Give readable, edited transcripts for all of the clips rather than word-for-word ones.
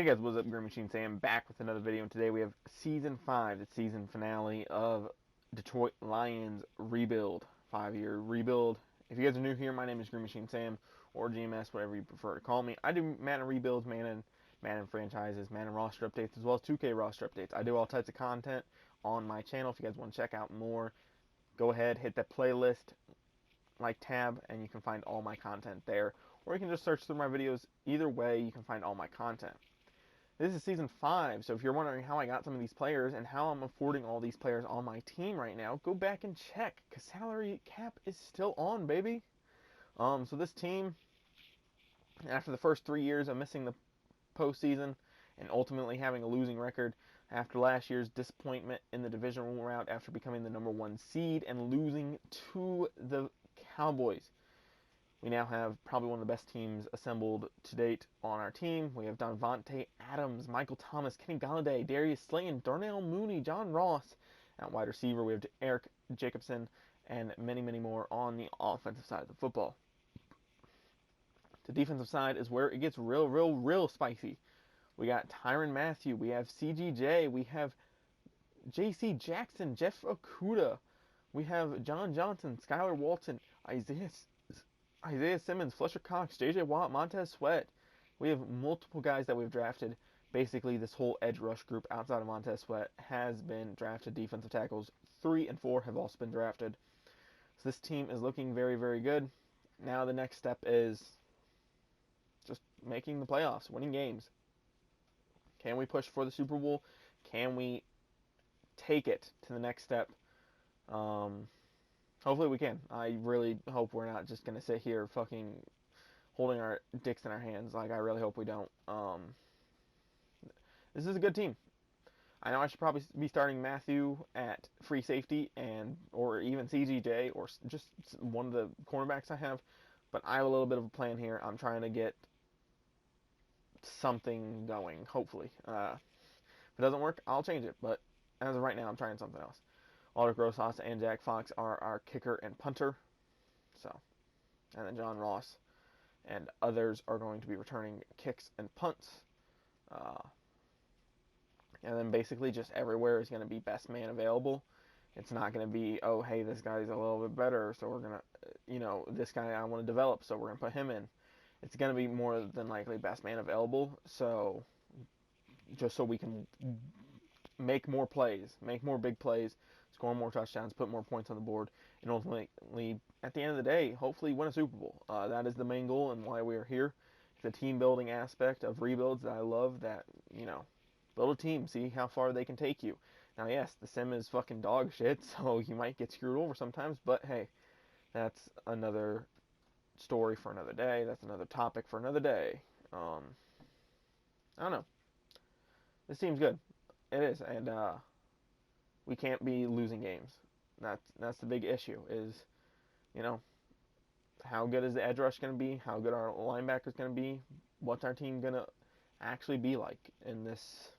Hey guys, what's up? Green Machine Sam back with another video, and today we have Season 5, the season finale of Detroit Lions Rebuild. 5-year rebuild. If you guys are new here, my name is Green Machine Sam, or GMS, whatever you prefer to call me. I do Madden rebuilds, Madden franchises, Madden roster updates, as well as 2K roster updates. I do all types of content on my channel. If you guys want to check out more, go ahead, hit that playlist like tab, and you can find all my content there. Or you can just search through my videos. Either way, you can find all my content. This is Season 5, so if you're wondering how I got some of these players and how I'm affording all these players on my team right now, go back and check, because salary cap is still on, baby. So this team, after the first 3 years of missing the postseason and ultimately having a losing record, after last year's disappointment in the divisional round after becoming the #1 seed and losing to the Cowboys, we now have probably one of the best teams assembled to date on our team. We have Davante Adams, Michael Thomas, Kenny Golladay, Darius Slayton, Darnell Mooney, John Ross. At wide receiver, we have Eric Jacobson, and many, many more on the offensive side of the football. The defensive side is where it gets real spicy. We got Tyrann Mathieu, we have CGJ, we have J.C. Jackson, Jeff Okudah, we have John Johnson, Skylar Walton, Isaiah Simmons, Fletcher Cox, J.J. Watt, Montez Sweat. We have multiple guys that we've drafted. Basically, this whole edge rush group outside of Montez Sweat has been drafted. Defensive tackles 3 and 4 have also been drafted. So this team is looking very good. Now the next step is just making the playoffs, winning games. Can we push for the Super Bowl? Can we take it to the next step? Hopefully we can. I really hope we're not just going to sit here fucking holding our dicks in our hands. Like, I really hope we don't. This is a good team. I know I should probably be starting Matthew at free safety or even CGJ or just one of the cornerbacks I have. But I have a little bit of a plan here. I'm trying to get something going, hopefully. If it doesn't work, I'll change it. But as of right now, I'm trying something else. Aldrich Rosas and Jack Fox are our kicker and punter. So, and then John Ross and others are going to be returning kicks and punts. And then basically just everywhere is going to be best man available. It's not going to be, oh, hey, this guy's a little bit better, so we're going to, this guy I want to develop, so we're going to put him in. It's going to be more than likely best man available, so just so we can make more plays, make more big plays, score more touchdowns, put more points on the board, and ultimately, at the end of the day, hopefully win a Super Bowl. That is the main goal and why we are here. It's a team-building aspect of rebuilds that I love, that, build a team, see how far they can take you. Now, yes, the sim is fucking dog shit, so you might get screwed over sometimes, but hey, that's another story for another day. That's another topic for another day. I don't know. This team's good. It is, and we can't be losing games. That's the big issue. Is how good is the edge rush going to be? How good are our linebackers going to be? What's our team going to actually be like in this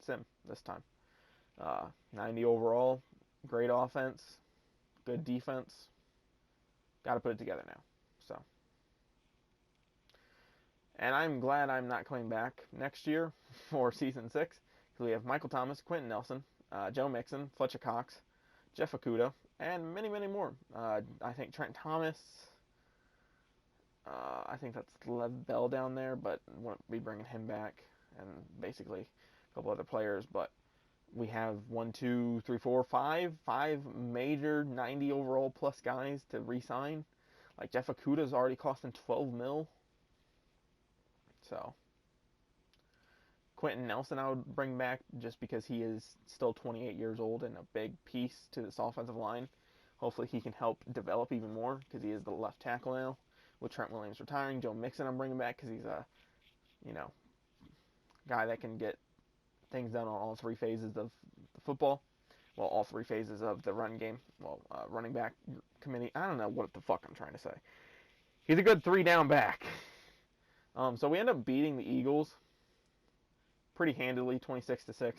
sim this time? 90 overall, great offense, good defense. Got to put it together now. So, and I'm glad I'm not coming back next year for Season 6. We have Michael Thomas, Quentin Nelson, Joe Mixon, Fletcher Cox, Jeff Okudah, and many, many more. I think Trent Thomas. I think that's Lev Bell down there, but won't be bringing him back, and basically a couple other players. But we have 5 major 90 overall plus guys to re-sign. Like Jeff Okudah's already costing $12 million. So Quentin Nelson I would bring back just because he is still 28 years old and a big piece to this offensive line. Hopefully he can help develop even more because he is the left tackle now. With Trent Williams retiring, Joe Mixon I'm bringing back because he's a, guy that can get things done on all 3 phases of the football. Well, all 3 phases of the run game. Well, running back committee. I don't know what the fuck I'm trying to say. He's a good 3-down back. So we end up beating the Eagles pretty handily, 26-6. They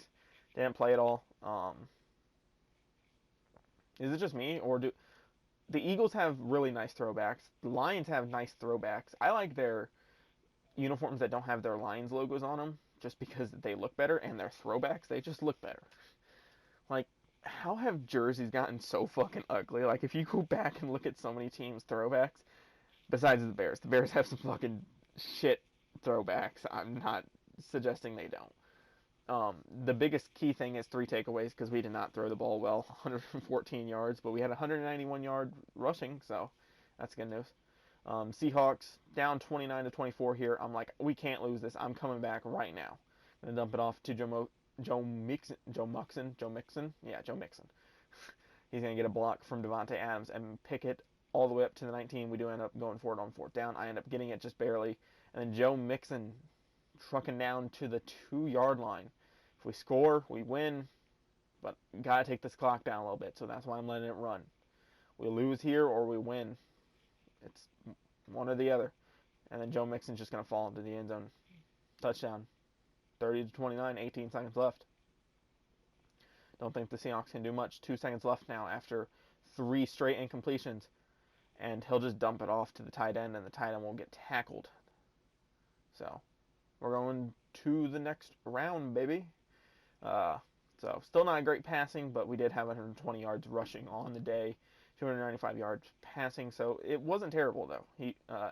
didn't play at all. Is it just me, or do the Eagles have really nice throwbacks? The Lions have nice throwbacks. I like their uniforms that don't have their Lions logos on them, just because they look better and they're throwbacks. They just look better. Like, how have jerseys gotten so fucking ugly? Like, if you go back and look at so many teams' throwbacks, besides the Bears have some fucking shit throwbacks. I'm not suggesting they don't. The biggest key thing is 3 takeaways because we did not throw the ball well, 114 yards, but we had 191 yard rushing, so that's good news. Seahawks down 29-24 here. I'm like, we can't lose this. I'm coming back right now. I'm gonna dump it off to Joe Mixon. Yeah, Joe Mixon. He's gonna get a block from Devontae Adams and pick it all the way up to the 19. We do end up going for it on 4th down. I end up getting it just barely, and then Joe Mixon trucking down to the 2-yard line. If we score, we win, but gotta take this clock down a little bit, so that's why I'm letting it run. We lose here or we win. It's one or the other. And then Joe Mixon's just gonna fall into the end zone. Touchdown. 30-29, 18 seconds left. Don't think the Seahawks can do much. 2 seconds left now after 3 straight incompletions. And he'll just dump it off to the tight end, and the tight end won't get tackled. So, we're going to the next round, baby. So, still not great passing, but we did have 120 yards rushing on the day, 295 yards passing, so it wasn't terrible, though.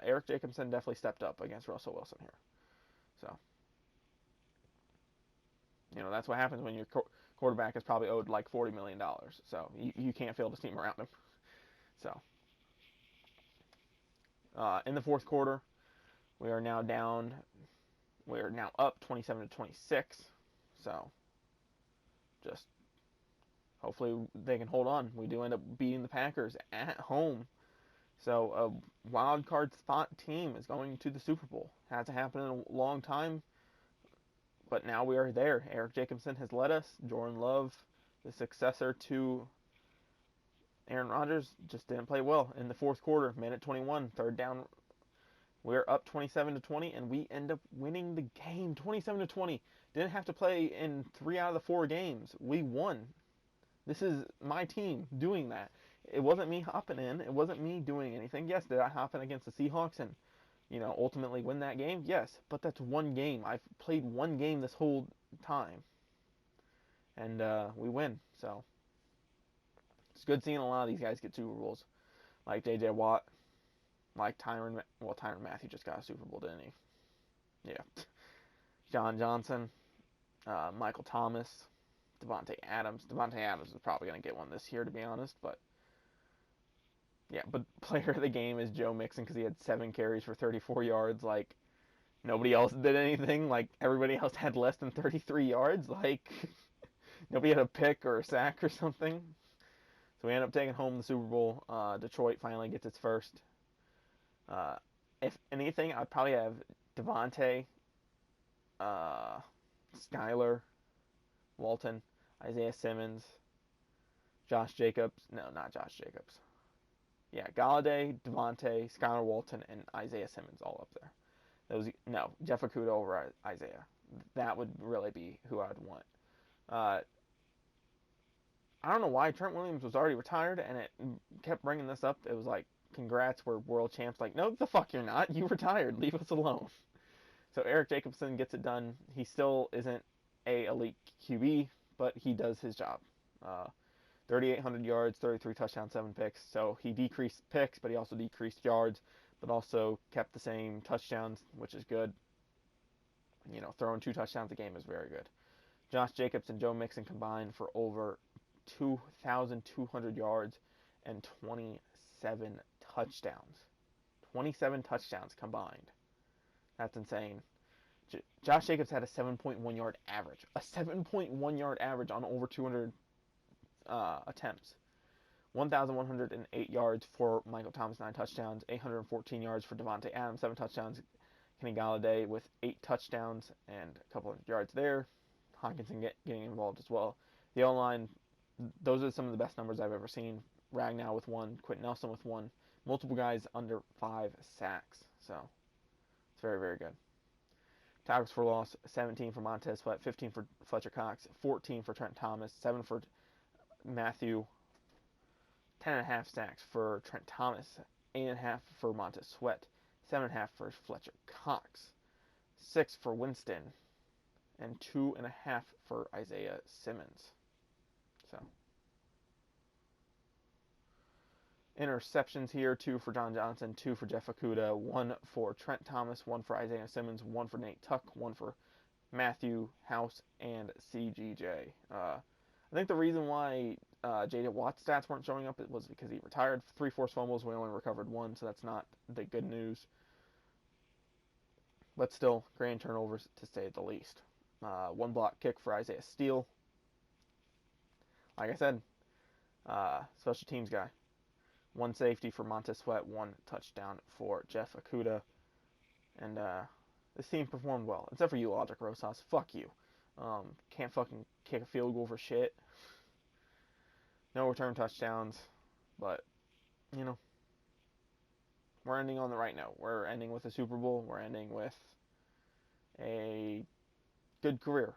Eric Jacobson definitely stepped up against Russell Wilson here. So, that's what happens when your quarterback is probably owed like $40 million. So, you can't field a team around him. So, in the 4th quarter, we are now up 27-26. So, just hopefully they can hold on. We do end up beating the Packers at home. So a wild card spot team is going to the Super Bowl. Hasn't happened in a long time, but now we are there. Eric Jacobson has led us. Jordan Love, the successor to Aaron Rodgers, just didn't play well in the 4th quarter. Minute 21, 3rd down. We're up 27-20, and we end up winning the game 27-20. Didn't have to play in 3 out of the 4 games. We won. This is my team doing that. It wasn't me hopping in. It wasn't me doing anything. Yes, did I hop in against the Seahawks and, ultimately win that game? Yes, but that's one game. I've played one game this whole time, and we win. So it's good seeing a lot of these guys get Super Bowls, like J.J. Watt, like Tyrann Mathieu just got a Super Bowl, didn't he? Yeah. John Johnson, Michael Thomas, Devontae Adams. Devontae Adams is probably going to get one this year, to be honest. But, yeah, but player of the game is Joe Mixon because he had 7 carries for 34 yards. Like, nobody else did anything. Like, everybody else had less than 33 yards. Like, nobody had a pick or a sack or something. So we end up taking home the Super Bowl. Detroit finally gets its first. If anything, I'd probably have Devontae, Skyler, Walton, Isaiah Simmons, Josh Jacobs. No, not Josh Jacobs. Yeah, Galladay, Devontae, Skyler Walton, and Isaiah Simmons all up there. Jeff Okudah over Isaiah. That would really be who I'd want. I don't know why Trent Williams was already retired, and it kept bringing this up. It was like, congrats, we're world champs. Like, no, the fuck you're not. You retired. Leave us alone. So Eric Jacobson gets it done. He still isn't a elite QB, but he does his job. 3,800 yards, 33 touchdowns, 7 picks. So he decreased picks, but he also decreased yards, but also kept the same touchdowns, which is good. Throwing 2 touchdowns a game is very good. Josh Jacobs and Joe Mixon combined for over 2,200 yards and 27 touchdowns. 27 touchdowns combined. That's insane. Josh Jacobs had a 7.1 yard average. A 7.1 yard average on over 200 attempts. 1,108 yards for Michael Thomas, 9 touchdowns. 814 yards for Devontae Adams, 7 touchdowns. Kenny Galladay with 8 touchdowns and a couple of yards there. Hawkinson getting involved as well. The O-line, those are some of the best numbers I've ever seen. Ragnow with 1, Quentin Nelson with 1. Multiple guys under 5 sacks. So, it's very, very good. Tackles for loss, 17 for Montez Sweat, 15 for Fletcher Cox, 14 for Trent Thomas, 7 for Mathieu, 10.5 sacks for Trent Thomas, 8.5 for Montez Sweat, 7.5 for Fletcher Cox, 6 for Winston, and 2.5 for Isaiah Simmons. So interceptions here, 2 for John Johnson, 2 for Jeff Okudah, 1 for Trent Thomas, 1 for Isaiah Simmons, 1 for Nate Tuck, 1 for Matthew House, and CGJ. I think the reason why J.J. Watt's stats weren't showing up was because he retired. 3 forced fumbles, we only recovered 1, so that's not the good news. But still, grand turnovers to say the least. 1 block kick for Isaiah Steele. Like I said, special teams guy. 1 safety for Montez Sweat, 1 touchdown for Jeff Okudah. And this team performed well, except for you, Logic Rosas. Fuck you. Can't fucking kick a field goal for shit. No return touchdowns. But, you know, we're ending on the right note. We're ending with a Super Bowl. We're ending with a good career.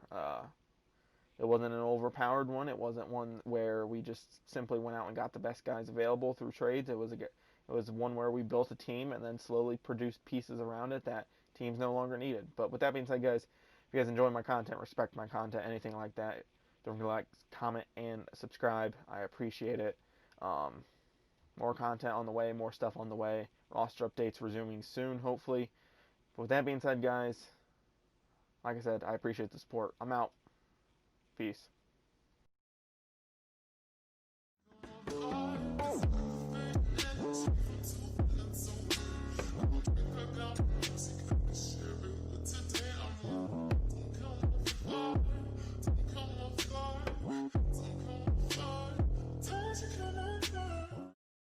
It wasn't an overpowered one. It wasn't one where we just simply went out and got the best guys available through trades. It was one where we built a team and then slowly produced pieces around it that teams no longer needed. But with that being said, guys, if you guys enjoy my content, respect my content, anything like that, don't forget to like, comment, and subscribe. I appreciate it. More content on the way, more stuff on the way. Roster updates resuming soon, hopefully. But with that being said, guys, like I said, I appreciate the support. I'm out. Peace.